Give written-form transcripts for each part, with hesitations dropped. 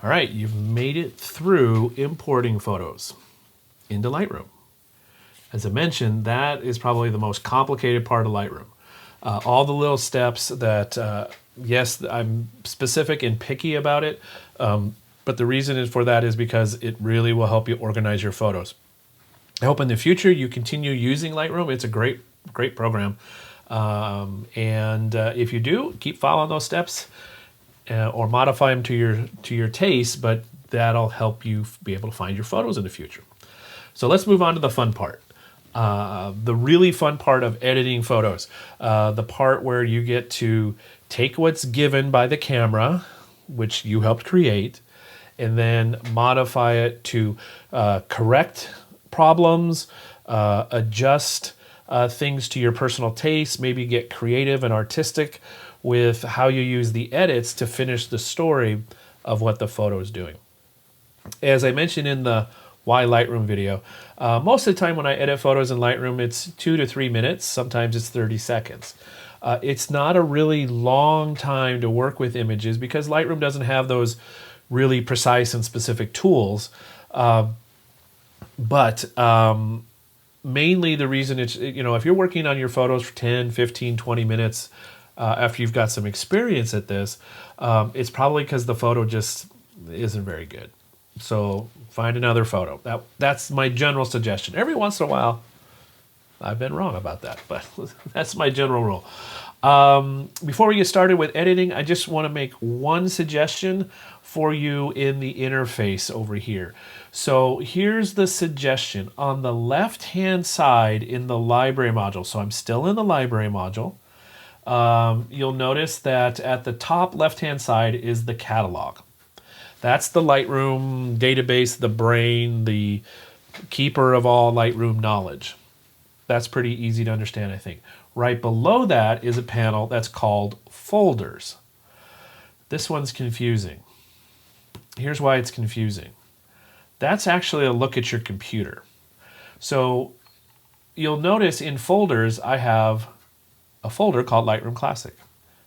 All right, you've made it through importing photos into Lightroom. As I mentioned, that is probably the most complicated part of Lightroom. All the little steps that, yes, I'm specific and picky about it, but the reason for that is because it really will help you organize your photos. I hope in the future you continue using Lightroom. It's a great program. If you do, keep following those steps or modify them to your taste, but that'll help you be able to find your photos in the future. So let's move on to the fun part. The really fun part of editing photos. The part where you get to take what's given by the camera, which you helped create, and then modify it to correct problems, adjust things to your personal taste, maybe get creative and artistic with how you use the edits to finish the story of what the photo is doing. As I mentioned in the Why Lightroom video, most of the time when I edit photos in Lightroom, it's 2 to 3 minutes. Sometimes it's 30 seconds. It's not a really long time to work with images because Lightroom doesn't have those really precise and specific tools. Mainly the reason it's, if you're working on your photos for 10, 15, 20 minutes after you've got some experience at this, it's probably because the photo just isn't very good. So find another photo. That's my general suggestion. Every once in a while, I've been wrong about that, but that's my general rule. Before we get started with editing, I just want to make one suggestion for you in the interface over here. So here's the suggestion. On the left-hand side in the library module, so I'm still in the library module, you'll notice that at the top left-hand side is the catalog. That's the Lightroom database, the brain, the keeper of all Lightroom knowledge. That's pretty easy to understand, I think. Right below that is a panel that's called Folders. This one's confusing. Here's why it's confusing. That's actually a look at your computer. So you'll notice in Folders, I have a folder called Lightroom Classic.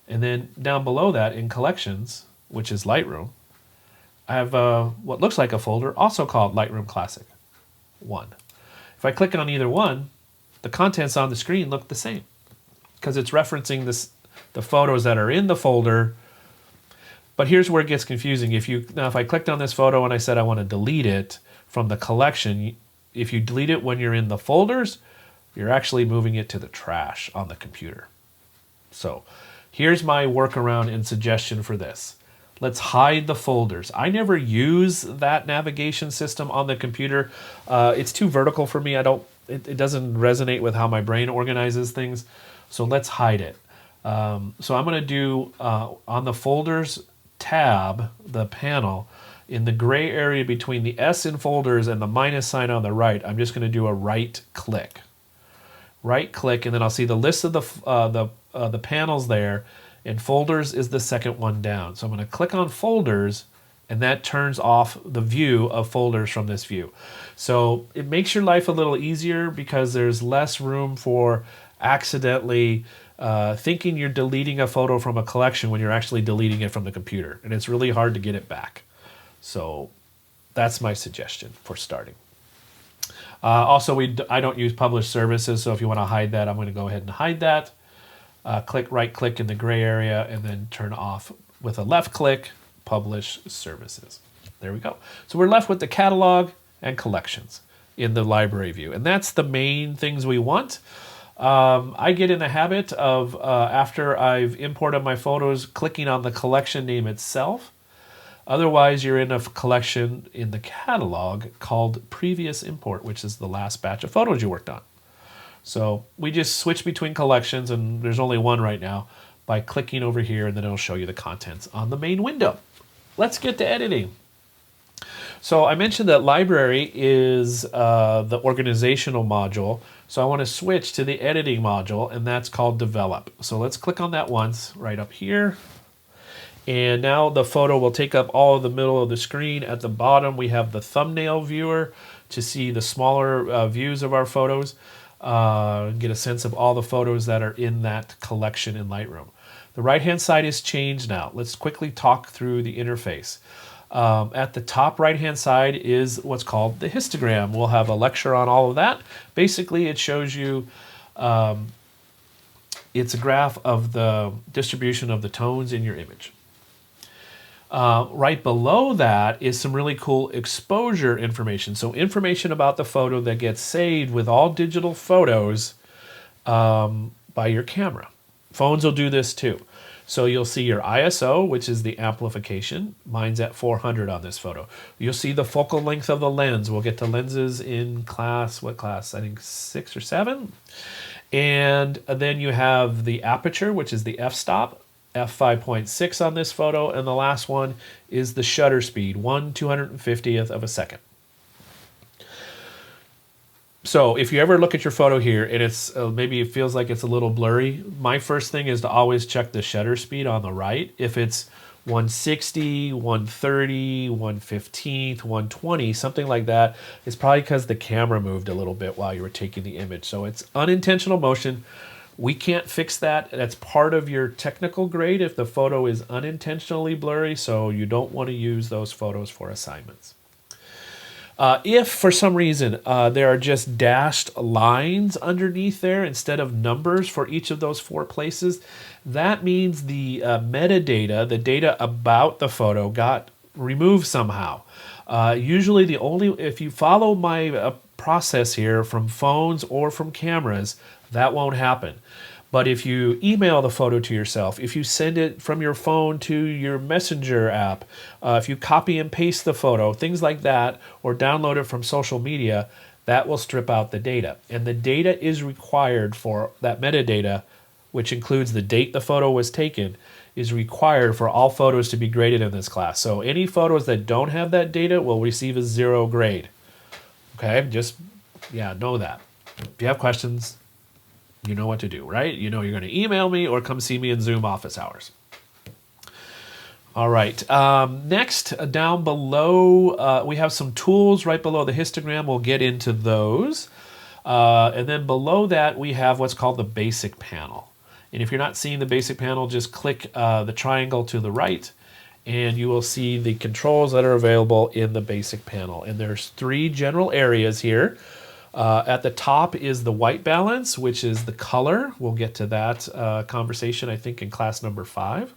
And then down below that in Collections, which is Lightroom, I have what looks like a folder also called Lightroom Classic 1. If I click on either one, the contents on the screen look the same because it's referencing the photos that are in the folder. But here's where it gets confusing. If I clicked on this photo and I said I want to delete it from the collection, if you delete it when you're in the folders, you're actually moving it to the trash on the computer. So here's my workaround and suggestion for this. Let's hide the folders. I never use that navigation system on the computer. It's too vertical for me. It doesn't resonate with how my brain organizes things. So let's hide it. So I'm going to do on the folders tab, the panel, in the gray area between the S in folders and the minus sign on the right, I'm just going to do a right click. Right click, and then I'll see the list of the panels there. And folders is the second one down. So I'm going to click on folders, and that turns off the view of folders from this view. So it makes your life a little easier because there's less room for accidentally thinking you're deleting a photo from a collection when you're actually deleting it from the computer. And it's really hard to get it back. So that's my suggestion for starting. Also, I don't use published services, so if you want to hide that, I'm going to go ahead and hide that. Right click in the gray area and then turn off with a left click, publish services. There we go. So we're left with the catalog and collections in the library view. And that's the main things we want. I get in the habit of, after I've imported my photos, clicking on the collection name itself. Otherwise, you're in a collection in the catalog called Previous Import, which is the last batch of photos you worked on. So we just switch between collections, and there's only one right now, by clicking over here, and then it'll show you the contents on the main window. Let's get to editing. So I mentioned that library is the organizational module. So I want to switch to the editing module, and that's called Develop. So let's click on that once right up here. And now the photo will take up all of the middle of the screen. At the bottom, we have the thumbnail viewer to see the smaller views of our photos. Get a sense of all the photos that are in that collection in Lightroom. The right-hand side is changed now. Let's quickly talk through the interface. At the top right-hand side is what's called the histogram. We'll have a lecture on all of that. Basically, it shows you, it's a graph of the distribution of the tones in your image. Right below that is some really cool exposure information. So information about the photo that gets saved with all digital photos by your camera. Phones will do this too. So you'll see your ISO, which is the amplification. Mine's at 400 on this photo. You'll see the focal length of the lens. We'll get to lenses in class, what class? I think 6 or 7. And then you have the aperture, which is the f-stop, f5.6 on this photo. And the last one is the shutter speed, 1/250th of a second. So if you ever look at your photo here and it's maybe it feels like it's a little blurry, my first thing is to always check the shutter speed on the right. If it's 160, 130, 115th, 120, something like that, it's probably because the camera moved a little bit while you were taking the image. So it's unintentional motion. We can't fix that. That's part of your technical grade if the photo is unintentionally blurry, so you don't want to use those photos for assignments. If for some reason there are just dashed lines underneath there instead of numbers for each of those 4 places, that means the metadata, the data about the photo, got removed somehow. Usually if you follow my process here from phones or from cameras, that won't happen. But if you email the photo to yourself, if you send it from your phone to your Messenger app, if you copy and paste the photo, things like that, or download it from social media, that will strip out the data. And the data is required for that metadata, which includes the date the photo was taken, is required for all photos to be graded in this class. So any photos that don't have that data will receive a 0 grade. Okay, just, know that. If you have questions, you know what to do, right? You know you're going to email me or come see me in Zoom office hours. All right. Next, down below, we have some tools right below the histogram. We'll get into those. And then below that, we have what's called the basic panel. And if you're not seeing the basic panel, just click the triangle to the right, and you will see the controls that are available in the basic panel. And there's 3 general areas here. At the top is the white balance, which is the color. We'll get to that conversation, I think, in class number 5.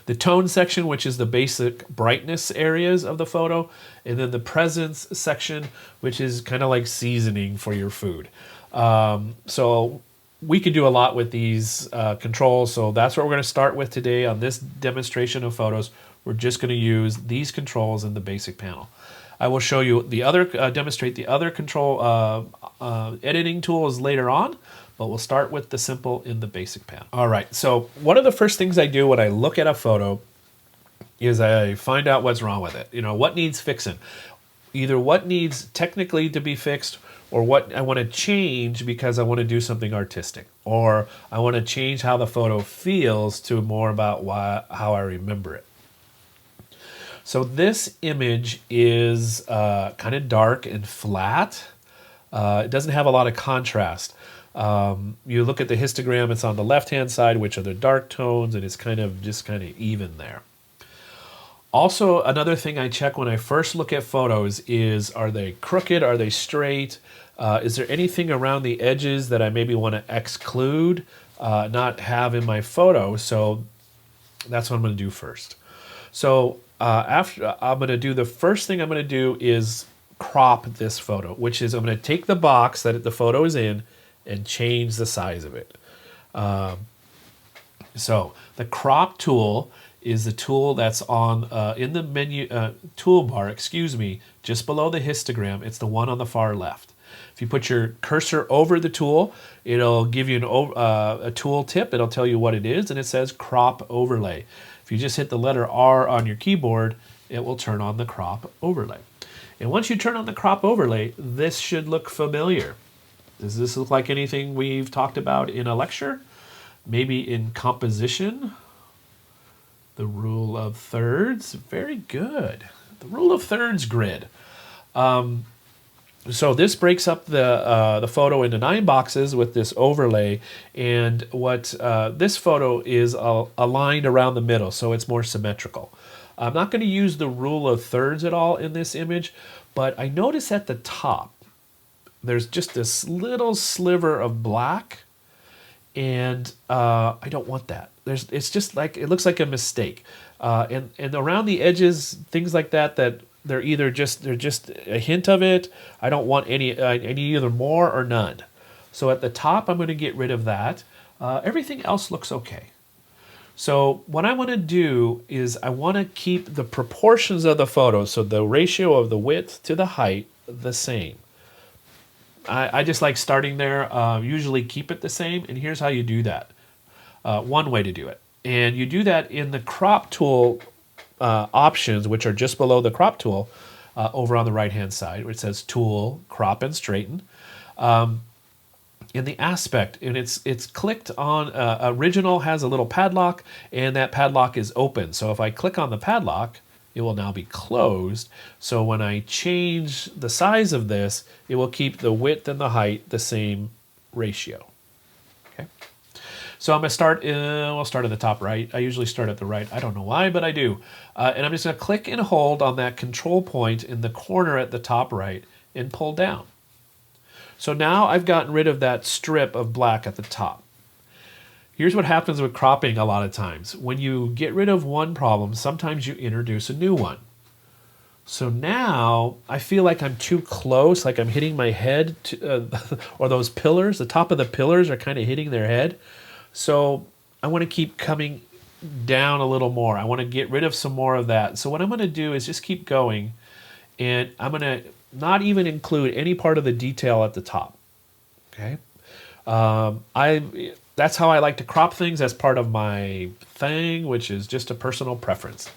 The tone section, which is the basic brightness areas of the photo. And then the presence section, which is kind of like seasoning for your food. So we can do a lot with these controls. So that's what we're going to start with today on this demonstration of photos. We're just going to use these controls in the basic panel. I will show you the other, demonstrate the other control editing tools later on, but we'll start with the simple in the basic panel. All right, so one of the first things I do when I look at a photo is I find out what's wrong with it. You know, what needs fixing? Either what needs technically to be fixed or what I want to change because I want to do something artistic, or I want to change how the photo feels to more about how I remember it. So this image is kind of dark and flat. It doesn't have a lot of contrast. You look at the histogram, it's on the left-hand side, which are the dark tones, and it's kind of even there. Also, another thing I check when I first look at photos is, are they crooked? Are they straight? Is there anything around the edges that I maybe want to exclude, not have in my photo? So that's what I'm going to do first. So after I'm going to do, the first thing I'm going to do is crop this photo, which is I'm going to take the box that the photo is in and change the size of it. So the crop tool is the tool that's on in the menu toolbar, excuse me, just below the histogram. It's the one on the far left. If you put your cursor over the tool, it'll give you a tool tip. It'll tell you what it is, and it says crop overlay. If you just hit the letter R on your keyboard, it will turn on the crop overlay. And once you turn on the crop overlay, this should look familiar. Does this look like anything we've talked about in a lecture? Maybe in composition? The rule of thirds, very good. The rule of thirds grid. So this breaks up the photo into 9 boxes with this overlay, and what this photo is aligned around the middle, so it's more symmetrical. I'm not going to use the rule of thirds at all in this image, but I notice at the top, there's just this little sliver of black, and I don't want that. It's just like, it looks like a mistake. And around the edges, things like that, they're just a hint of it. I don't want any, I need either more or none. So at the top, I'm going to get rid of that. Everything else looks okay. So what I want to do is I want to keep the proportions of the photo, so the ratio of the width to the height, the same. I just like starting there. Usually keep it the same, and here's how you do that. One way to do it. And you do that in the crop tool options, which are just below the crop tool over on the right-hand side, where it says Tool, Crop, and Straighten. In the aspect, and it's clicked on, original has a little padlock, and that padlock is open. So if I click on the padlock, it will now be closed. So when I change the size of this, it will keep the width and the height the same ratio. Okay. So I'm going to start, we'll start at the top right. I usually start at the right. I don't know why, but I do. And I'm just going to click and hold on that control point in the corner at the top right and pull down. So now I've gotten rid of that strip of black at the top. Here's what happens with cropping a lot of times. When you get rid of one problem, sometimes you introduce a new one. So now I feel like I'm too close, like I'm hitting my head, or those pillars, the top of the pillars are kind of hitting their head. So I want to keep coming down a little more. I want to get rid of some more of that. So what I'm going to do is just keep going, and I'm going to not even include any part of the detail at the top. Okay. That's how I like to crop things as part of my thing, which is just a personal preference.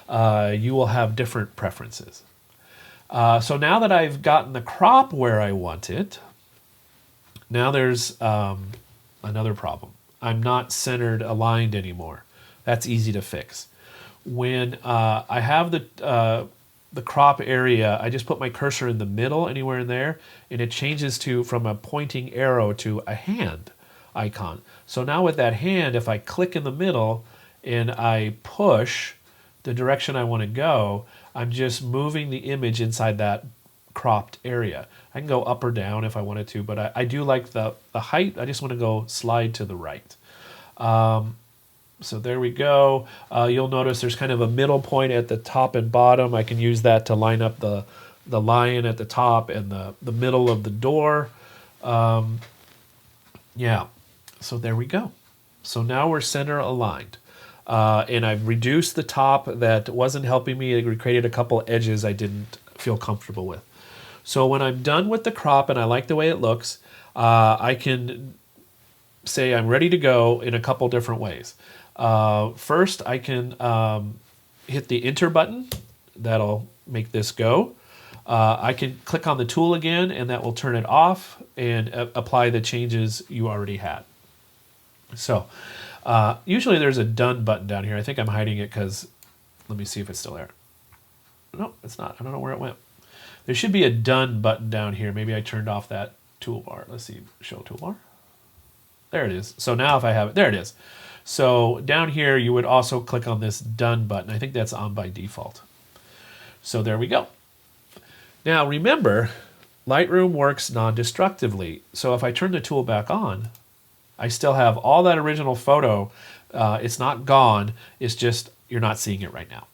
You will have different preferences. So now that I've gotten the crop where I want it, now there's another problem. I'm not centered aligned anymore. That's easy to fix. When I have the crop area, I just put my cursor in the middle, anywhere in there, and it changes from a pointing arrow to a hand icon. So now with that hand, if I click in the middle and I push the direction I want to go, I'm just moving the image inside that cropped area. I can go up or down if I wanted to, but I do like the height. I just want to go slide to the right. So there we go. You'll notice there's kind of a middle point at the top and bottom. I can use that to line up the lion at the top and the middle of the door. Yeah, so there we go. So now we're center aligned. And I've reduced the top that wasn't helping me. It created a couple edges I didn't feel comfortable with. So when I'm done with the crop and I like the way it looks, I can say I'm ready to go in a couple different ways. First, I can hit the enter button. That'll make this go. I can click on the tool again, and that will turn it off and apply the changes you already had. So usually there's a done button down here. I think I'm hiding it because, let me see if it's still there. No, it's not. I don't know where it went. There should be a done button down here. Maybe I turned off that toolbar. Let's see, show toolbar. There it is. So now if I have it, there it is. So down here, you would also click on this done button. I think that's on by default. So there we go. Now remember, Lightroom works non-destructively. So if I turn the tool back on, I still have all that original photo. It's not gone. It's just you're not seeing it right now.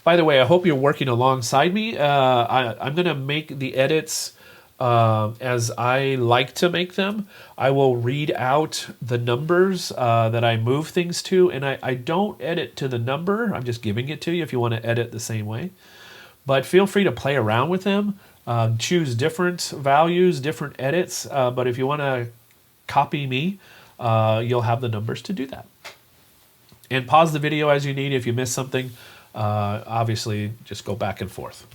By the way, I hope you're working alongside me. I'm going to make the edits as I like to make them. I will read out the numbers that I move things to, and I don't edit to the number. I'm just giving it to you if you want to edit the same way. But feel free to play around with them. Choose different values, different edits. But if you want to copy me, you'll have the numbers to do that. And pause the video as you need if you miss something. Obviously, just go back and forth.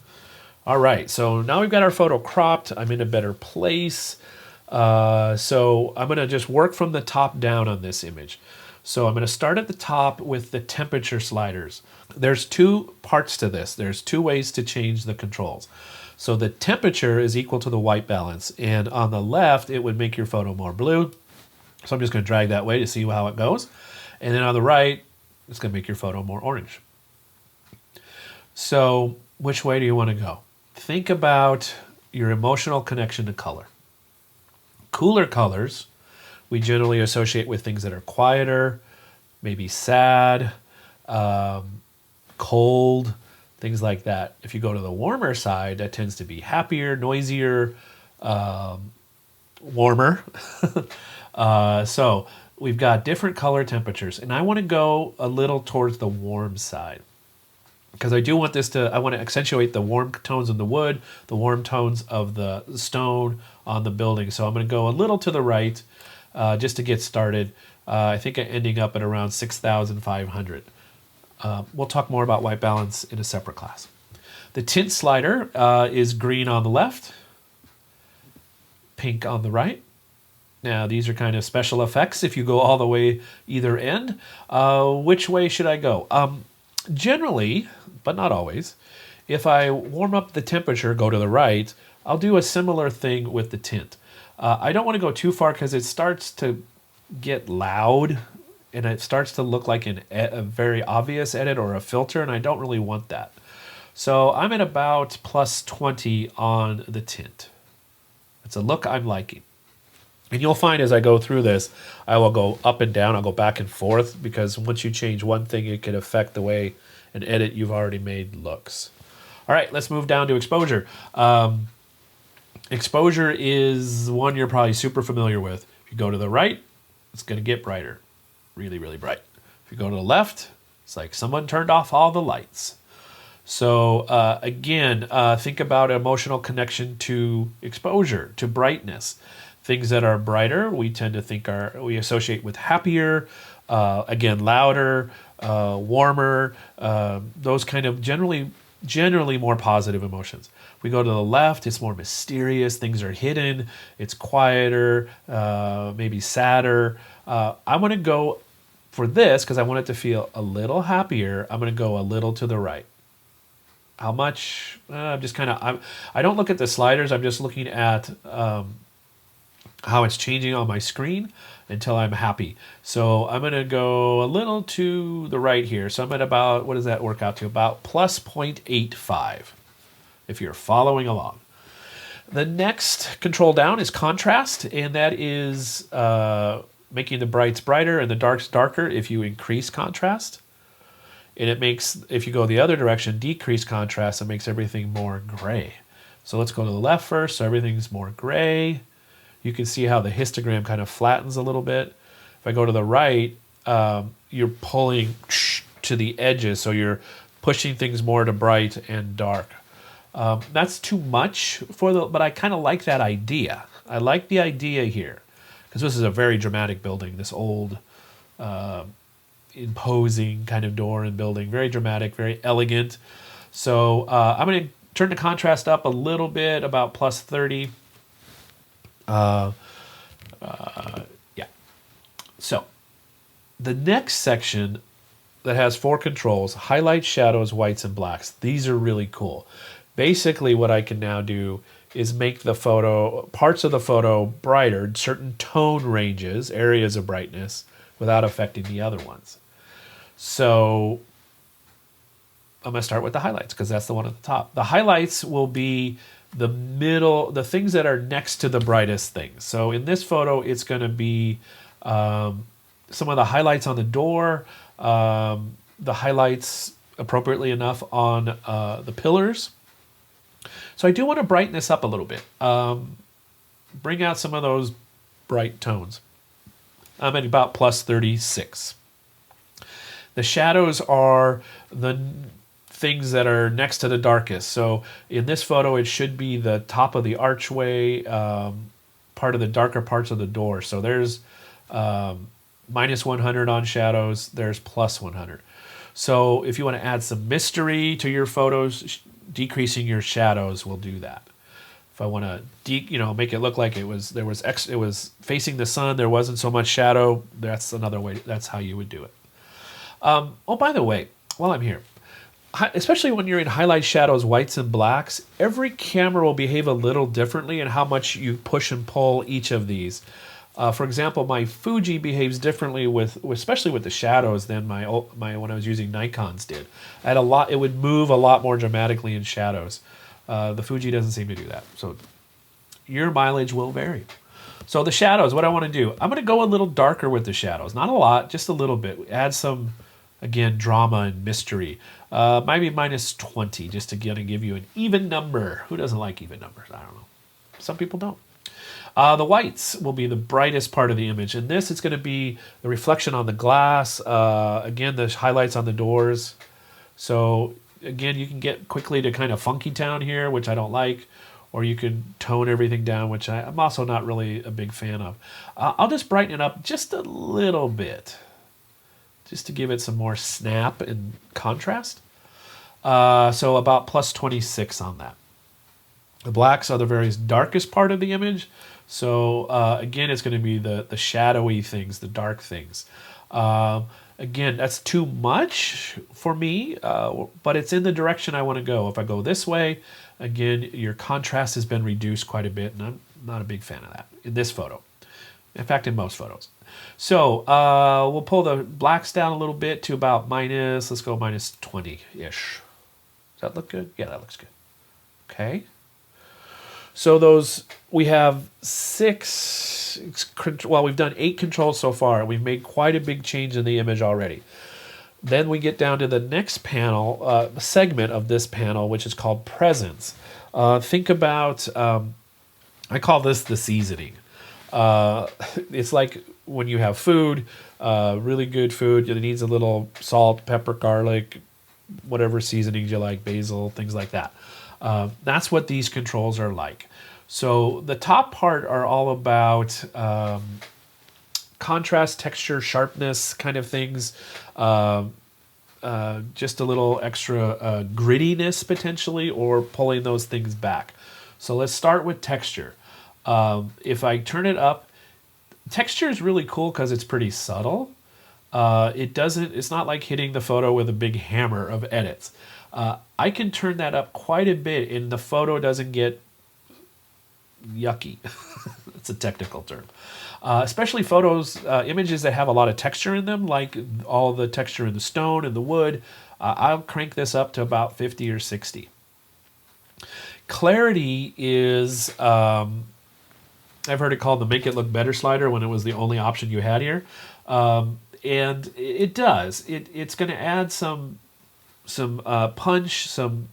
All right, so now we've got our photo cropped. I'm in a better place. So I'm going to just work from the top down on this image. So I'm going to start at the top with the temperature sliders. There's two parts to this. There's two ways to change the controls. So the temperature is equal to the white balance, and on the left, it would make your photo more blue. So I'm just going to drag that way to see how it goes. And then on the right, It's going to make your photo more orange. So which way do you want to go? Think about your emotional connection to color. Cooler colors we generally associate with things that are quieter, maybe sad, cold, things like that. If you go to the warmer side, that tends to be happier, noisier, warmer. So we've got different color temperatures, and I want to go a little towards the warm side because I do want this to, I want to accentuate the warm tones of the wood, the warm tones of the stone on the building. So I'm going to go a little to the right just to get started. I think I'm ending up at around 6,500. We'll talk more about white balance in a separate class. The tint slider is green on the left, pink on the right. Now, these are kind of special effects if you go all the way either end. Which way should I go? Generally, but not always, if I warm up the temperature, go to the right, I'll do a similar thing with the tint. I don't want to go too far because it starts to get loud and it starts to look like a very obvious edit or a filter, and I don't really want that. So I'm at about plus 20 on the tint. It's a look I'm liking. And you'll find as I go through this, I will go up and down, I'll go back and forth, because once you change one thing, it can affect the way an edit you've already made looks. All right, let's move down to exposure. Exposure is one you're probably super familiar with. If you go to the right, it's going to get brighter, really, really bright. If you go to the left, it's like someone turned off all the lights. So again, think about emotional connection to exposure, to brightness. Things that are brighter, we tend to we associate with happier, again, louder, warmer, those kind of generally more positive emotions. We go to the left, it's more mysterious, things are hidden, it's quieter, maybe sadder. I'm going to go for this because I want it to feel a little happier. I'm going to go a little to the right. How much? I'm just kind of, I don't look at the sliders, I'm just looking at how it's changing on my screen until I'm happy. So I'm going to go a little to the right here. So I'm at about, what does that work out to? About plus 0.85, if you're following along. The next control down is contrast, and that is making the brights brighter and the darks darker if you increase contrast. And it makes, if you go the other direction, decrease contrast, it makes everything more gray. So let's go to the left first, so everything's more gray. You can see how the histogram kind of flattens a little bit. If I go to the right, you're pulling to the edges, so you're pushing things more to bright and dark. That's too much but I kind of like that idea. I like the idea here, because this is a very dramatic building, this old, imposing kind of door and building, very dramatic, very elegant. So I'm going to turn the contrast up a little bit, about plus 30. Yeah. So the next section that has 4 controls: highlights, shadows, whites, and blacks. These are really cool. Basically what I can now do is make the photo, parts of the photo brighter, certain tone ranges, areas of brightness, without affecting the other ones. So I'm going to start with the highlights because that's the one at the top. The highlights will be the middle, the things that are next to the brightest things. So in this photo, it's going to be some of the highlights on the door, the highlights appropriately enough on the pillars. So I do want to brighten this up a little bit. Bring out some of those bright tones. I'm at about plus 36. The shadows are the things that are next to the darkest. So in this photo, it should be the top of the archway, part of the darker parts of the door. So there's minus 100 on shadows, there's plus 100. So if you want to add some mystery to your photos, decreasing your shadows will do that. If I want to, make it look like it was facing the sun, there wasn't so much shadow, that's another way, that's how you would do it. Oh, by the way, while I'm here, especially when you're in highlight, shadows, whites, and blacks, every camera will behave a little differently in how much you push and pull each of these. For example, my Fuji behaves differently especially with the shadows than my when I was using Nikon's did. I had a lot. It would move a lot more dramatically in shadows. The Fuji doesn't seem to do that. So your mileage will vary. So the shadows, what I want to do, I'm going to go a little darker with the shadows. Not a lot, just a little bit. Add some, again, drama and mystery. Maybe -20, just to give you an even number. Who doesn't like even numbers? I don't know. Some people don't. The whites will be the brightest part of the image. In this, it's going to be the reflection on the glass. Again, the highlights on the doors. So again, you can get quickly to kind of funky town here, which I don't like. Or you can tone everything down, which I'm also not really a big fan of. I'll just brighten it up just a little bit, just to give it some more snap and contrast. So about +26 on that. The blacks are the very darkest part of the image. So again, it's going to be the shadowy things, the dark things. Again, that's too much for me, but it's in the direction I want to go. If I go this way, again, your contrast has been reduced quite a bit, and I'm not a big fan of that in this photo. In fact, in most photos. So we'll pull the blacks down a little bit to about let's go -20-ish. Does that look good? Yeah, that looks good. Okay. So we have we've done 8 controls so far. We've made quite a big change in the image already. Then we get down to the next panel, segment of this panel, which is called Presence. Think about, I call this the seasoning. It's like when you have food, really good food, it needs a little salt, pepper, garlic, whatever seasonings you like, basil, things like that. That's what these controls are like. So the top part are all about contrast, texture, sharpness kind of things. Just a little extra grittiness potentially, or pulling those things back. So let's start with texture. If I turn it up, texture is really cool because it's pretty subtle. It's not like hitting the photo with a big hammer of edits. I can turn that up quite a bit and the photo doesn't get yucky. It's a technical term. Especially images that have a lot of texture in them, like all the texture in the stone and the wood. I'll crank this up to about 50 or 60. Clarity is, I've heard it called the make it look better slider when it was the only option you had here. And it does. It's going to add some punch, some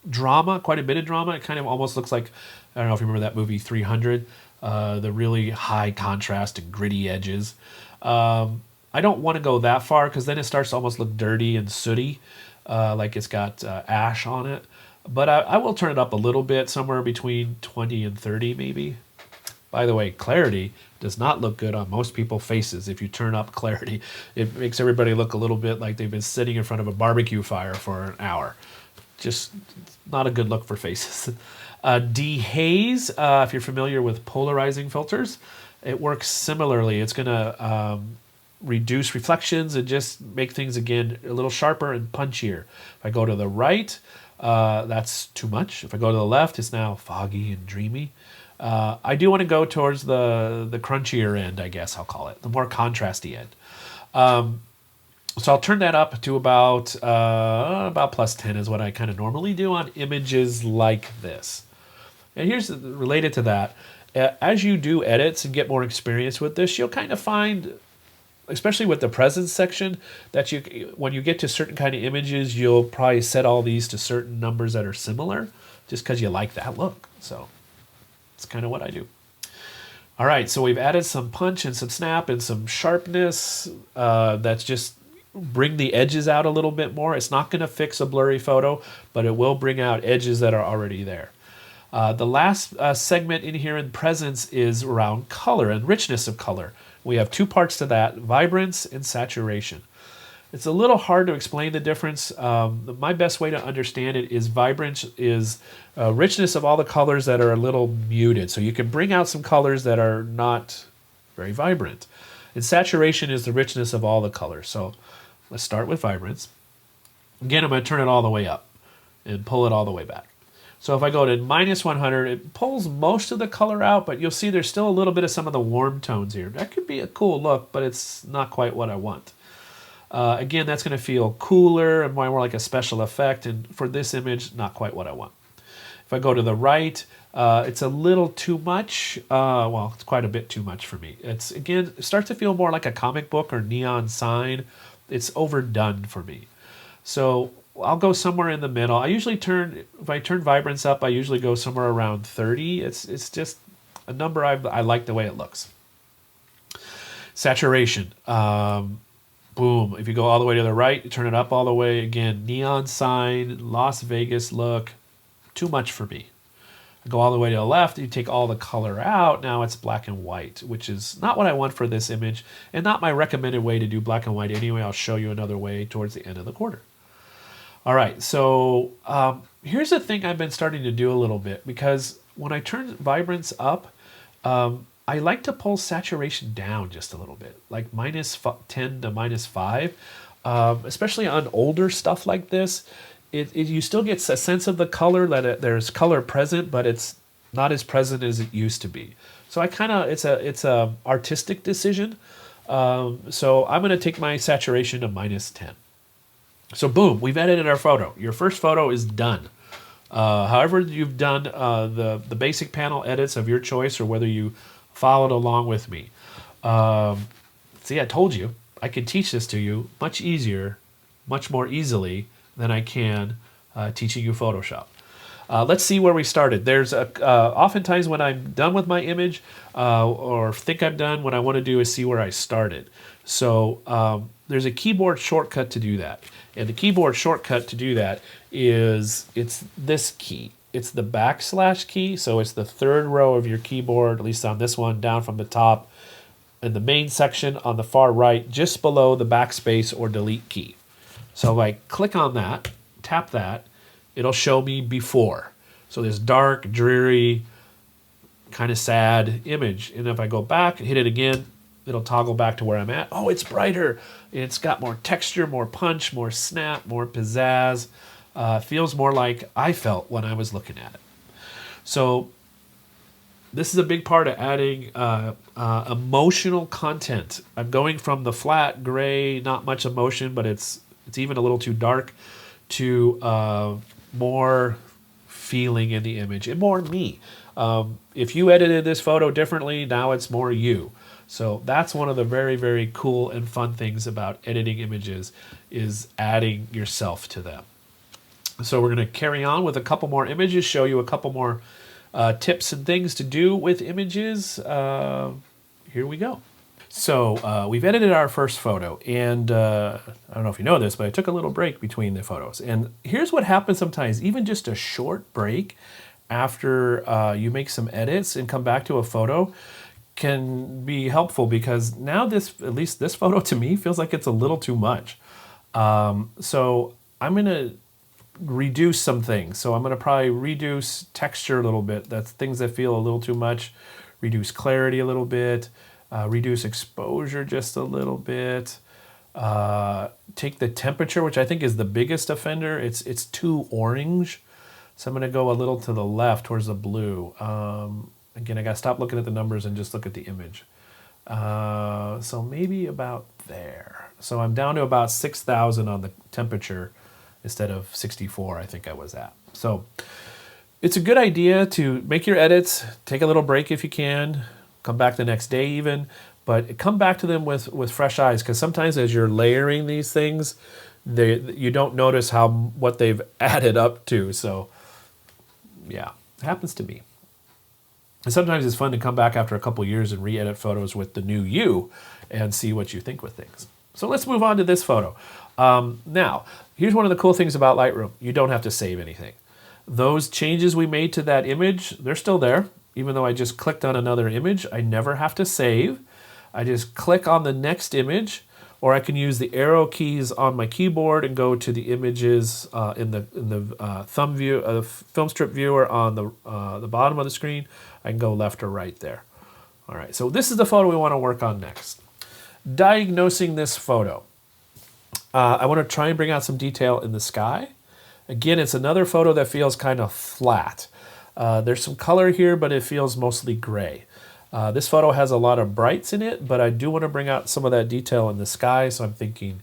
drama, quite a bit of drama. It kind of almost looks like, I don't know if you remember that movie 300, the really high contrast and gritty edges. I don't want to go that far because then it starts to almost look dirty and sooty, like it's got ash on it. But I will turn it up a little bit, somewhere between 20 and 30 maybe. By the way, clarity does not look good on most people's faces. If you turn up clarity, it makes everybody look a little bit like they've been sitting in front of a barbecue fire for an hour. Just not a good look for faces. Dehaze, if you're familiar with polarizing filters, it works similarly. It's going to reduce reflections and just make things, again, a little sharper and punchier. If I go to the right, that's too much. If I go to the left, it's now foggy and dreamy. I do want to go towards the crunchier end, I guess I'll call it, the more contrasty end. So I'll turn that up to about +10 is what I kind of normally do on images like this. And here's related to that. As you do edits and get more experience with this, you'll kind of find, especially with the presence section, that when you get to certain kind of images, you'll probably set all these to certain numbers that are similar just because you like that look. So that's kind of what I do. All right, so we've added some punch and some snap and some sharpness. That's just bring the edges out a little bit more. It's not going to fix a blurry photo, but it will bring out edges that are already there. The last segment in here in presence is around color and richness of color. We have 2 parts to that, vibrance and saturation. It's a little hard to explain the difference. My best way to understand it is vibrance is richness of all the colors that are a little muted. So you can bring out some colors that are not very vibrant. And saturation is the richness of all the colors. So let's start with vibrance. Again, I'm going to turn it all the way up and pull it all the way back. So if I go to minus 100, it pulls most of the color out, but you'll see there's still a little bit of some of the warm tones here. That could be a cool look, but it's not quite what I want. Again, that's going to feel cooler and more like a special effect, and for this image, not quite what I want. If I go to the right, it's a little too much. Well, it's quite a bit too much for me. It's, again, it starts to feel more like a comic book or neon sign. It's overdone for me. So I'll go somewhere in the middle. I usually if I turn Vibrance up, I usually go somewhere around 30. It's just a number I like the way it looks. Saturation. Boom. If you go all the way to the right, you turn it up all the way. Again, neon sign, Las Vegas look. Too much for me. I go all the way to the left, you take all the color out, now it's black and white, which is not what I want for this image, and not my recommended way to do black and white anyway. I'll show you another way towards the end of the quarter. All right, so here's the thing I've been starting to do a little bit, because when I turn Vibrance up, I like to pull saturation down just a little bit, like minus 10 to minus 5, especially on older stuff like this. You still get a sense of the color, that there's color present, but it's not as present as it used to be. So it's a artistic decision. So I'm going to take my saturation to minus 10. So boom, we've edited our photo. Your first photo is done. However you've done the basic panel edits of your choice, or whether you followed along with me. See, I told you I could teach this to you much easier, much more easily than I can teaching you Photoshop. Let's see where we started. There's oftentimes when I'm done with my image, or think I'm done, what I want to do is see where I started. So there's a keyboard shortcut to do that. And the keyboard shortcut to do that is, it's this key. It's the backslash key, so it's the third row of your keyboard, at least on this one, down from the top, in the main section on the far right, just below the backspace or delete key. So if I click on that, tap that, it'll show me before. So this dark, dreary, kind of sad image. And if I go back and hit it again, it'll toggle back to where I'm at. Oh, it's brighter. It's got more texture, more punch, more snap, more pizzazz. Feels more like I felt when I was looking at it. So this is a big part of adding emotional content. I'm going from the flat gray, not much emotion, but it's even a little too dark, to more feeling in the image and more me. If you edited this photo differently, now it's more you. So that's one of the very, very cool and fun things about editing images, is adding yourself to them. So we're going to carry on with a couple more images, show you a couple more tips and things to do with images. Here we go. So we've edited our first photo, and I don't know if you know this, but I took a little break between the photos. And here's what happens sometimes, even just a short break after you make some edits and come back to a photo can be helpful, because now at least this photo to me feels like it's a little too much. So I'm going to reduce some things. So I'm going to probably reduce texture a little bit. That's things that feel a little too much. Reduce clarity a little bit. Reduce exposure just a little bit. Take the temperature, which I think is the biggest offender. It's too orange. So I'm going to go a little to the left towards the blue. Again, I got to stop looking at the numbers and just look at the image. So maybe about there. So I'm down to about 6,000 on the temperature instead of 64, I think I was at. So it's a good idea to make your edits, take a little break if you can, come back the next day even, but come back to them with fresh eyes, because sometimes as you're layering these things, you don't notice what they've added up to. So yeah, it happens to me. And sometimes it's fun to come back after a couple years and re-edit photos with the new you and see what you think with things. So let's move on to this photo. Now, here's one of the cool things about Lightroom. You don't have to save anything. Those changes we made to that image, they're still there. Even though I just clicked on another image, I never have to save. I just click on the next image, or I can use the arrow keys on my keyboard and go to the images in the thumb view, film strip viewer on the bottom of the screen. I can go left or right there. All right, so this is the photo we want to work on next. Diagnosing this photo. I want to try and bring out some detail in the sky. Again, it's another photo that feels kind of flat. There's some color here, but it feels mostly gray. This photo has a lot of brights in it, but I do want to bring out some of that detail in the sky, so I'm thinking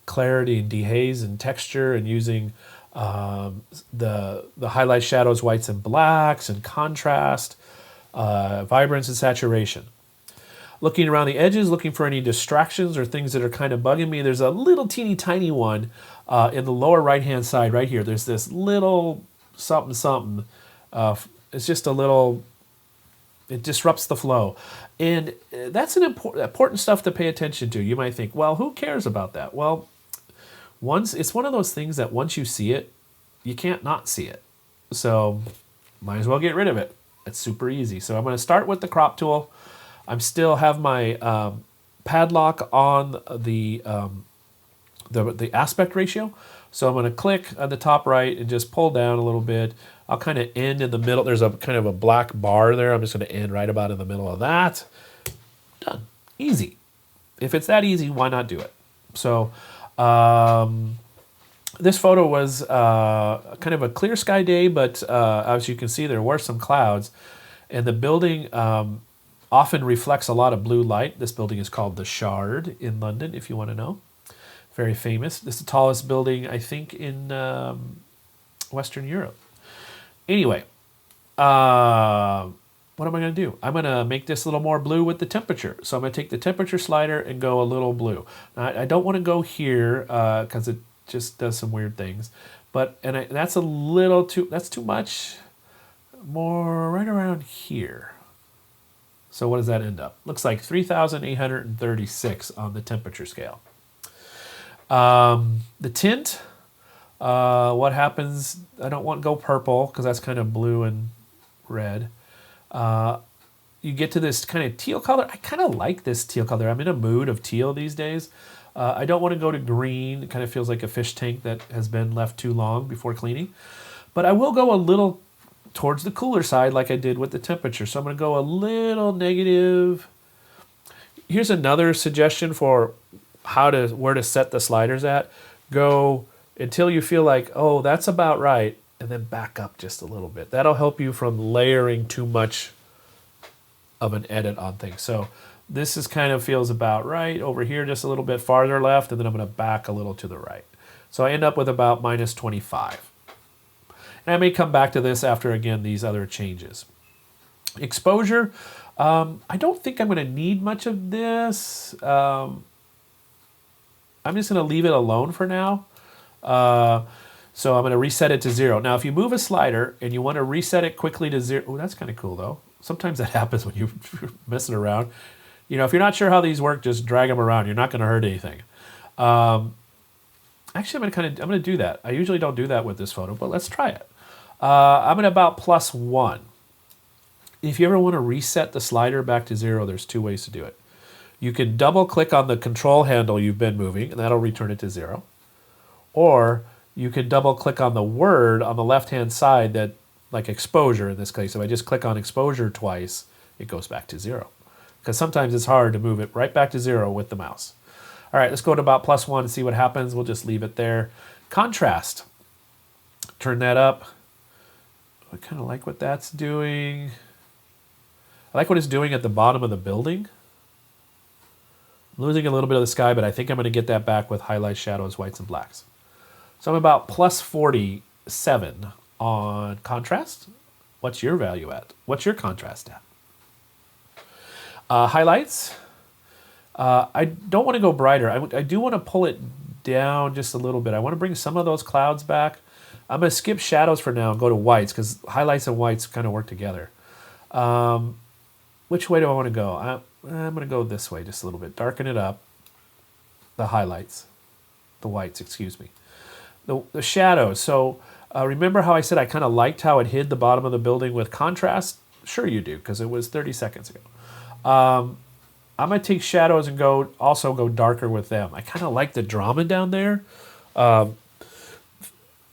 clarity and dehaze and texture, and using the highlight, shadows, whites and blacks, and contrast, vibrance and saturation. Looking around the edges, looking for any distractions or things that are kind of bugging me. There's a little teeny tiny one in the lower right-hand side right here. There's this little something something. It's just a little, it disrupts the flow. And that's an important stuff to pay attention to. You might think, well, who cares about that? Well, it's one of those things that once you see it, you can't not see it. So might as well get rid of it. It's super easy. So I'm going to start with the crop tool. I'm still have my padlock on the aspect ratio. So I'm going to click on the top right and just pull down a little bit. I'll kind of end in the middle. There's a kind of a black bar there. I'm just going to end right about in the middle of that. Done. Easy. If it's that easy, why not do it? So this photo was kind of a clear sky day, but as you can see, there were some clouds. And the building often reflects a lot of blue light. This building is called the Shard in London, if you want to know. Very famous. This is the tallest building, I think, in Western Europe. Anyway, what am I going to do? I'm going to make this a little more blue with the temperature. So I'm going to take the temperature slider and go a little blue. Now, I don't want to go here because it just does some weird things. That's a little too, that's too much. More right around here. So what does that end up? Looks like 3,836 on the temperature scale. The tint, what happens, I don't want to go purple because that's kind of blue and red. You get to this kind of teal color. I kind of like this teal color. I'm in a mood of teal these days. I don't want to go to green. It kind of feels like a fish tank that has been left too long before cleaning. But I will go a little towards the cooler side like I did with the temperature. So I'm going to go a little negative. Here's another suggestion for where to set the sliders at. Go until you feel like, oh, that's about right, and then back up just a little bit. That'll help you from layering too much of an edit on things. So this is kind of feels about right. Over here, just a little bit farther left, and then I'm going to back a little to the right. So I end up with about minus 25. And I may come back to this after, again, these other changes. Exposure, I don't think I'm going to need much of this. I'm just going to leave it alone for now. So I'm going to reset it to 0. Now, if you move a slider and you want to reset it quickly to 0, oh, that's kind of cool, though. Sometimes that happens when you're messing around. You know, if you're not sure how these work, just drag them around. You're not going to hurt anything. Actually, I'm going to do that. I usually don't do that with this photo, but let's try it. I'm at about +1. If you ever want to reset the slider back to 0, there's 2 ways to do it. You can double click on the control handle you've been moving, and that'll return it to 0. Or you can double click on the word on the left-hand side, that, like exposure in this case. If I just click on exposure twice, it goes back to 0. Because sometimes it's hard to move it right back to 0 with the mouse. All right, let's go to about +1 and see what happens. We'll just leave it there. Contrast. Turn that up. I kind of like what that's doing. I like what it's doing at the bottom of the building. I'm losing a little bit of the sky, but I think I'm going to get that back with highlights, shadows, whites, and blacks. So I'm about +47 on contrast. What's your value at? What's your contrast at? Highlights. I don't want to go brighter. I do want to pull it down just a little bit. I want to bring some of those clouds back. I'm going to skip shadows for now and go to whites because highlights and whites kind of work together. Which way do I want to go? I'm going to go this way just a little bit. Darken it up. The highlights. The whites, excuse me. The shadows. So remember how I said I kind of liked how it hid the bottom of the building with contrast? Sure you do, because it was 30 seconds ago. I'm going to take shadows and also go darker with them. I kind of like the drama down there.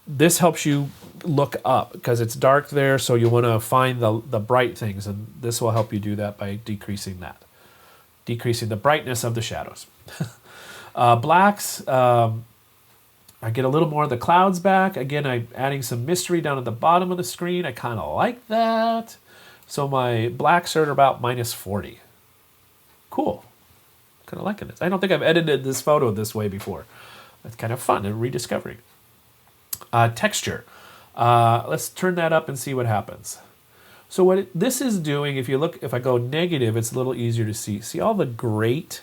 This helps you look up because it's dark there, so you want to find the bright things, and this will help you do that by decreasing that. Decreasing the brightness of the shadows. Blacks, I get a little more of the clouds back. Again, I'm adding some mystery down at the bottom of the screen. I kind of like that. So my blacks are at about -40. Cool. Kind of liking this. I don't think I've edited this photo this way before. It's kind of fun and rediscovering. Texture. Let's turn that up and see what happens. So what this is doing, if I go negative, it's a little easier to see. See all the grate,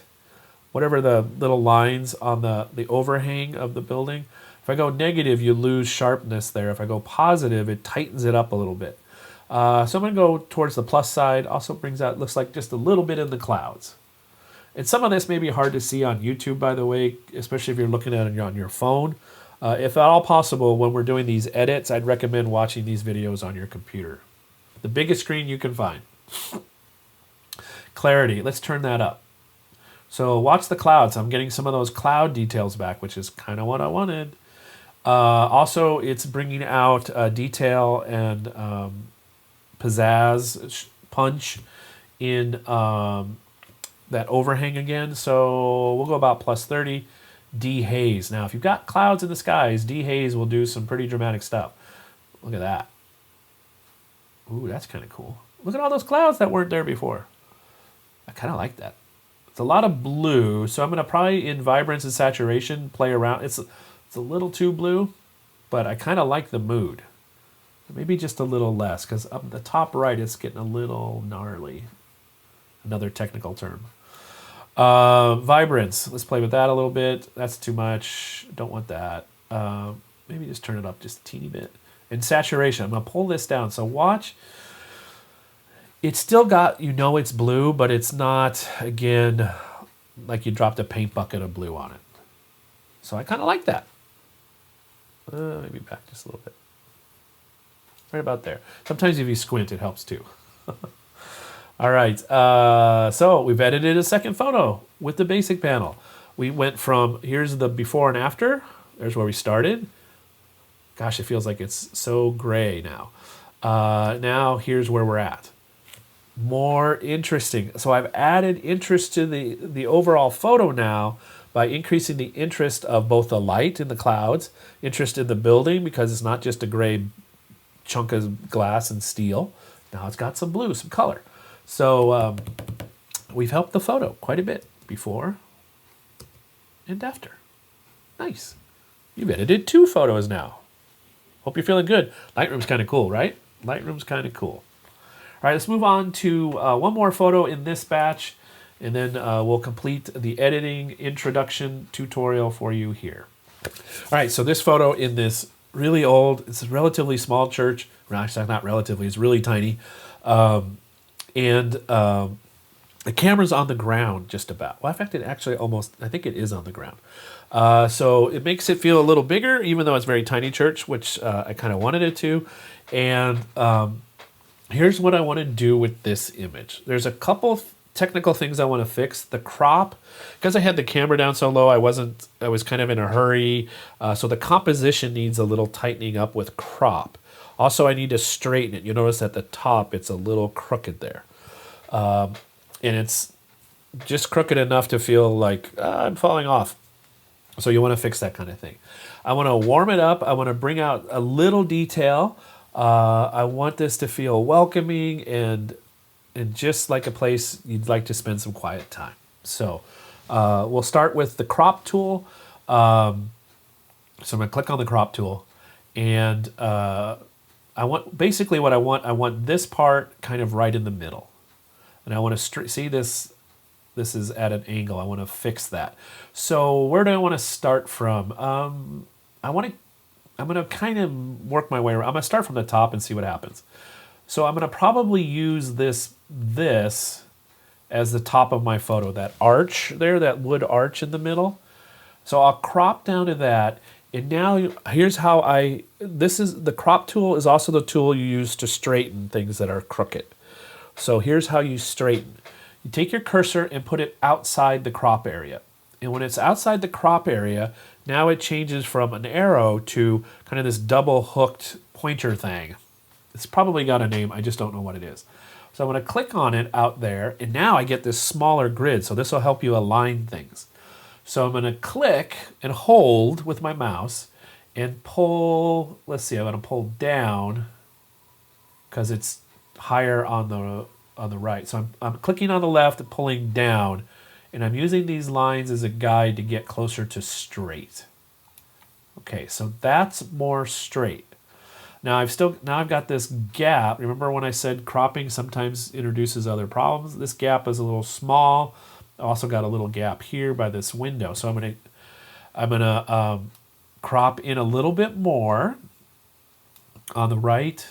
whatever the little lines on the overhang of the building? If I go negative, you lose sharpness there. If I go positive, it tightens it up a little bit. So I'm going to go towards the plus side. Also brings out, looks like just a little bit in the clouds. And some of this may be hard to see on YouTube, by the way, especially if you're looking at it on your phone. If at all possible, when we're doing these edits, I'd recommend watching these videos on your computer. The biggest screen you can find. Clarity, let's turn that up. So watch the clouds. I'm getting some of those cloud details back, which is kind of what I wanted. Also, it's bringing out detail and pizzazz, punch in that overhang again. So we'll go about +30. Dehaze. Now, if you've got clouds in the skies, dehaze will do some pretty dramatic stuff. Look at that. Ooh, that's kind of cool. Look at all those clouds that weren't there before. I kind of like that. It's a lot of blue, so I'm going to probably, in Vibrance and Saturation, play around. It's a little too blue, but I kind of like the mood. Maybe just a little less, because up the top right, it's getting a little gnarly. Another technical term. Vibrance. Let's play with that a little bit. That's too much. Don't want that. Maybe just turn it up just a teeny bit. And saturation. I'm going to pull this down. So watch. It's still got, it's blue, but it's not, again, like you dropped a paint bucket of blue on it. So I kind of like that. Maybe back just a little bit. Right about there. Sometimes if you squint, it helps too. All right. So we've edited a second photo with the basic panel. We went from, here's the before and after. There's where we started. Gosh, it feels like it's so gray now. Now here's where we're at. More interesting. So I've added interest to the overall photo now by increasing the interest of both the light in the clouds, interest in the building because it's not just a gray chunk of glass and steel. Now it's got some blue, some color. So we've helped the photo quite a bit before and after. Nice. You've edited 2 photos now. Hope you're feeling good. Lightroom's kind of cool, right? Lightroom's kind of cool. All right, let's move on to one more photo in this batch, and then we'll complete the editing introduction tutorial for you here. All right, so this photo in this really old, it's a relatively small church. Well, actually, not relatively, it's really tiny. The camera's on the ground just about. Well, in fact, it actually almost, I think it is on the ground. So it makes it feel a little bigger, even though it's a very tiny church, which I kind of wanted it to. And here's what I want to do with this image. There's a couple technical things I want to fix. The crop, because I had the camera down so low, I was kind of in a hurry. So the composition needs a little tightening up with crop. Also, I need to straighten it. You notice at the top, it's a little crooked there. And it's just crooked enough to feel like I'm falling off. So you want to fix that kind of thing. I want to warm it up. I want to bring out a little detail. I want this to feel welcoming and just like a place you'd like to spend some quiet time. So we'll start with the crop tool. So I'm going to click on the crop tool, and I want this part kind of right in the middle, and I want to see this. This is at an angle. I want to fix that. So where do I want to start from? I'm going to kind of work my way around. I'm going to start from the top and see what happens. So I'm going to probably use this as the top of my photo, that arch there, that wood arch in the middle. So I'll crop down to that. And now here's how the crop tool is also the tool you use to straighten things that are crooked. So here's how you straighten. You take your cursor and put it outside the crop area. And when it's outside the crop area, now it changes from an arrow to kind of this double hooked pointer thing. It's probably got a name, I just don't know what it is. So I'm going to click on it out there, and now I get this smaller grid, so this will help you align things. So I'm going to click and hold with my mouse and pull. Let's see, I'm going to pull down because it's higher on the right. So I'm clicking on the left and pulling down, and I'm using these lines as a guide to get closer to straight. Okay, so that's more straight. Now I've got this gap. Remember when I said cropping sometimes introduces other problems? This gap is a little small. I also got a little gap here by this window. So I'm gonna crop in a little bit more on the right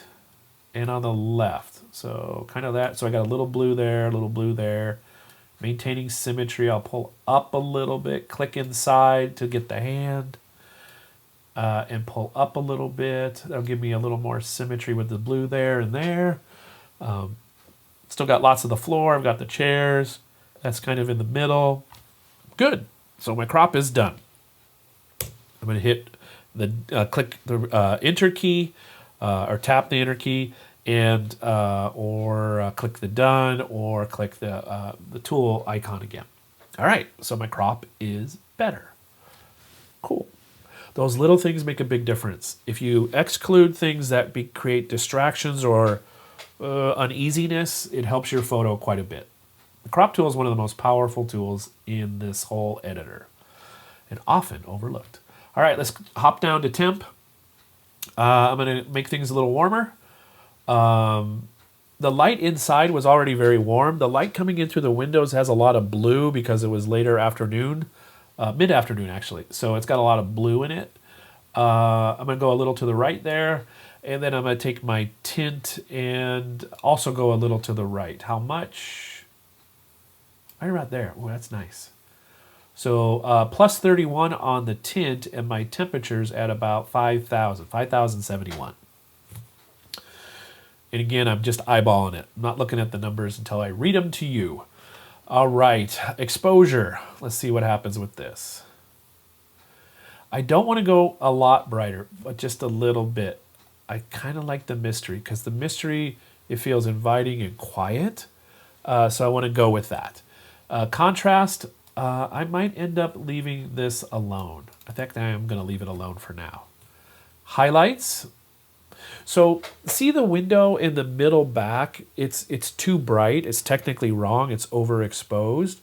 and on the left. So kind of that. So I got a little blue there, a little blue there. Maintaining symmetry, I'll pull up a little bit, click inside to get the hand, and pull up a little bit. That'll give me a little more symmetry with the blue there and there. Still got lots of the floor. I've got the chairs. That's kind of in the middle. Good. So my crop is done. I'm going to hit the click the Enter key, or tap the Enter key, and or click the Done, or click the tool icon again. All right. So my crop is better. Cool. Those little things make a big difference. If you exclude things that create distractions or uneasiness, it helps your photo quite a bit. The crop tool is one of the most powerful tools in this whole editor and often overlooked. All right, let's hop down to temp. I'm going to make things a little warmer. The light inside was already very warm. The light coming in through the windows has a lot of blue because it was later afternoon. Mid-afternoon, actually. So it's got a lot of blue in it. I'm going to go a little to the right there. And then I'm going to take my tint and also go a little to the right. How much? Right about there. Oh, that's nice. So plus 31 on the tint, and my temperature's at about 5,071. And again, I'm just eyeballing it. I'm not looking at the numbers until I read them to you. All right, exposure. Let's see what happens with this. I don't want to go a lot brighter, but just a little bit. I kind of like the mystery because the mystery, it feels inviting and quiet. So I want to go with that. Contrast, I might end up leaving this alone. I think I am going to leave it alone for now. Highlights. So see the window in the middle back, it's too bright. It's technically wrong. It's overexposed.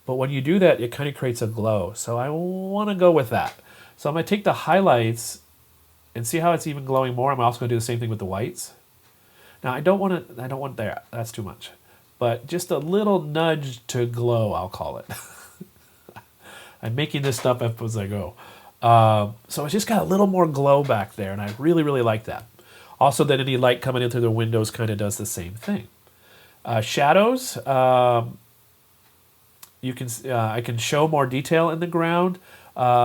But when you do that, it kind of creates a glow. So I want to go with that. So I'm going to take the highlights and see how it's even glowing more. I'm also going to do the same thing with the whites. Now I don't want that. That's too much. But just a little nudge to glow, I'll call it. I'm making this stuff up as I go. So it's just got a little more glow back there, and I really, really like that. Also, that any light coming in through the windows kind of does the same thing. Shadows, you can I can show more detail in the ground,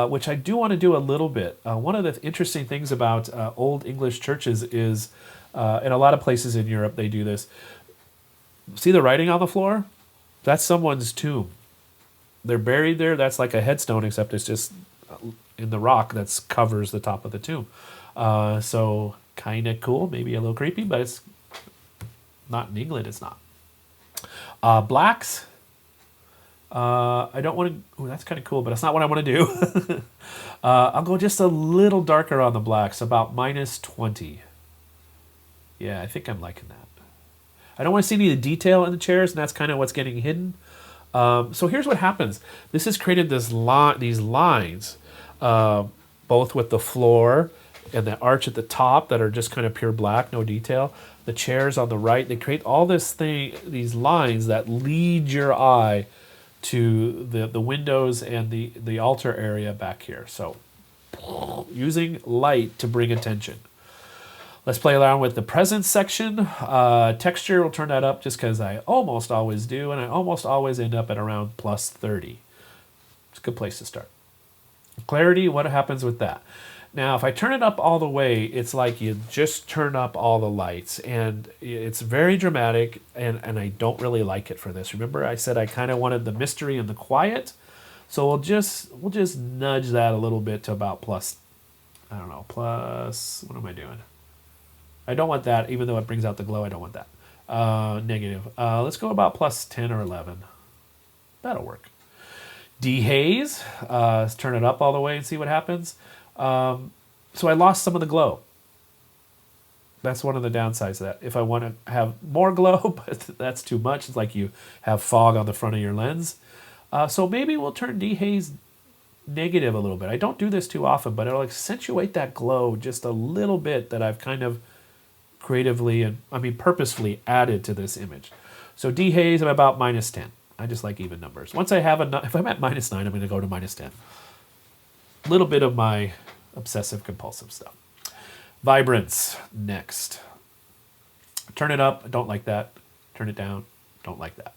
which I do want to do a little bit. One of the interesting things about old English churches is, in a lot of places in Europe, they do this. See the writing on the floor? That's someone's tomb. They're buried there. That's like a headstone, except it's just in the rock that covers the top of the tomb. So kind of cool, maybe a little creepy, but it's not in England. It's not. Blacks. I don't want to. That's kind of cool, but that's not what I want to do. I'll go just a little darker on the blacks, about -20. Yeah, I think I'm liking that. I don't want to see any of the detail in the chairs, and that's kind of what's getting hidden. So here's what happens. This has created these lines, both with the floor and the arch at the top that are just kind of pure black, no detail. The chairs on the right, they create all these lines that lead your eye to the windows and the altar area back here. So using light to bring attention. Let's play around with the presence section. Texture, we'll turn that up just because I almost always do, and I almost always end up at around +30. It's a good place to start. Clarity, what happens with that? Now, if I turn it up all the way, it's like you just turn up all the lights, and it's very dramatic, and I don't really like it for this. Remember, I said I kind of wanted the mystery and the quiet, so we'll just nudge that a little bit to about plus, I don't know, plus, what am I doing? I don't want that, even though it brings out the glow, I don't want that. Negative. Let's go about +10 or 11. That'll work. Dehaze, let's turn it up all the way and see what happens. So I lost some of the glow. That's one of the downsides of that. If I want to have more glow, but that's too much. It's like you have fog on the front of your lens. So maybe we'll turn Dehaze negative a little bit. I don't do this too often, but it'll accentuate that glow just a little bit that I've kind of creatively and purposefully added to this image. So Dehaze, I'm about -10. I just like even numbers. Once I have enough, if I'm at -9, I'm going to go to -10. A little bit of my obsessive compulsive stuff. Vibrance next. Turn it up, don't like that. Turn it down, don't like that.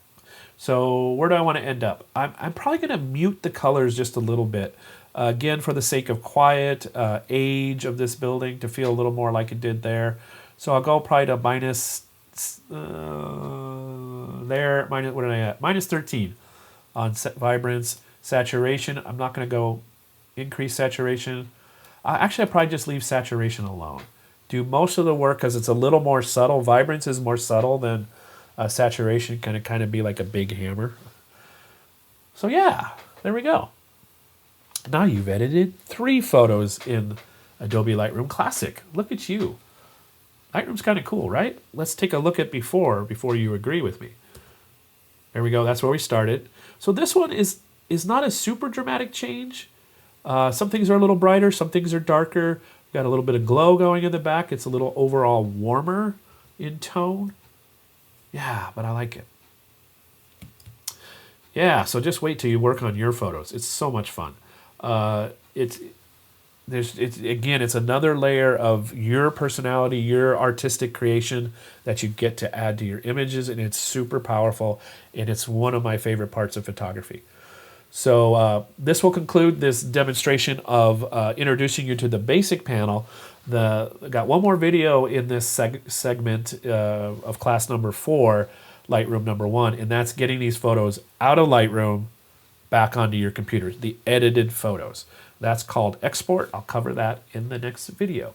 So where do I want to end up? I'm probably going to mute the colors just a little bit. Again, for the sake of quiet, age of this building to feel a little more like it did there. So I'll go probably to there, minus, what am I at? -13 on Vibrance. Saturation, I'm not going to go increase saturation. Actually, I'll probably just leave saturation alone. Do most of the work because it's a little more subtle. Vibrance is more subtle than saturation, can kind of be like a big hammer. So yeah, there we go. Now you've edited 3 photos in Adobe Lightroom Classic. Look at you. Lightroom's kind of cool, right? Let's take a look at before you agree with me. There we go. That's where we started. So this one is not a super dramatic change. Some things are a little brighter. Some things are darker. Got a little bit of glow going in the back. It's a little overall warmer in tone. Yeah, but I like it. Yeah, so just wait till you work on your photos. It's so much fun. It's another layer of your personality, your artistic creation that you get to add to your images, and it's super powerful, and it's one of my favorite parts of photography. So this will conclude this demonstration of introducing you to the basic panel. I got one more video in this segment of class number 4, Lightroom number 1, and that's getting these photos out of Lightroom back onto your computer, the edited photos. That's called export. I'll cover that in the next video.